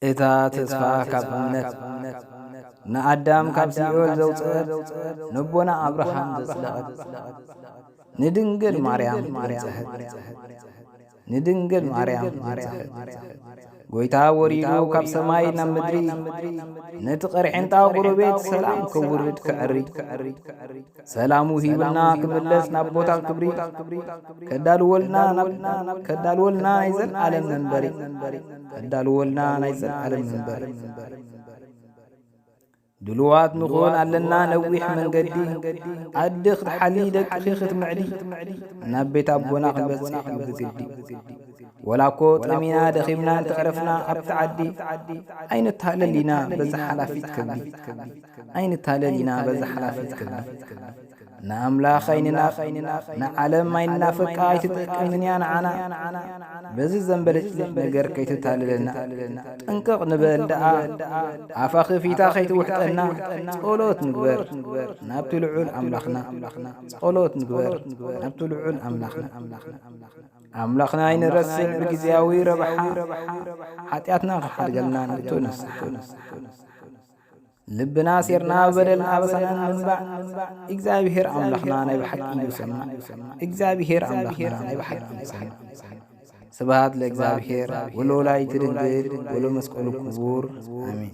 እታ ተስፋ ካብ እምነት ንኣዳም ካብ ሲኦል ዘውፅአት ንቦና አብርሃም ዘጽለቐት ንድንግል ማርያም በጽሐት ንድንግል ማርያም በጽሐት ጎይታ ወሪዱ ካብ ሰማይ ናብ ምድሪ ነቲ ቀርዕንታ ጎረቤት ሰላም ክውርድ ክዕሪ ሰላሙ ሂብና ክምለስ ናብ ቦታ ክብሪ ከዳልወልና ናይ ዘለዓለም መንበሪ ከዳልወልና ናይ ዘለዓለም መንበሪ ድልዋት ንኾን ኣለና ነዊሕ መንገዲ ዓዲ ክትሓሊ ደቅኺ ክትምዕዲ ናብ ቤት ኣቦና ክንበጽሕ ብግዲ ወላኮ ጠሚና ደኺምና እንተዕረፍና ኣብቲ ዓዲ ኣይንታለሊና በዛ ሓላፊት ከብዲ ኣይንታለሊና በዛ ሓላፊት ከብዲ ንኣምላኽ ኣይንናፍ ንዓለም ኣይንናፍቅ ኣይትጠቅምን እያ ንዓና በዚ ዘንበለጭልጭ ነገር ከይትታለለና ጥንቅቕ ንበል ደኣ ኣፋ ኽፊታ ከይትውሕጠና ጸሎት ንግበር ናብቲ ልዑል ኣምላኽና ጸሎት ንግበር ናብቲ ልዑል ኣምላኽና ኣምላኽና ኣይንረስዕ ብግዚያዊ ረብሓ ሓጢኣትና ክሓድገልና ንእቱ ነስሓ ልብና ሴርና በደልና በሰናን ምንባዕ እግዚአብሔር ኣምላኽና ናይ ብሓቂ እዩ ሰምዕ እግዚአብሔር ኣምላኽና ናይ ብሓቂ እዩ ሰምዕ ስብሃት ለእግዚአብሔር ወለወላዲቱ ድንግል ወለመስቀሉ ክቡር አሜን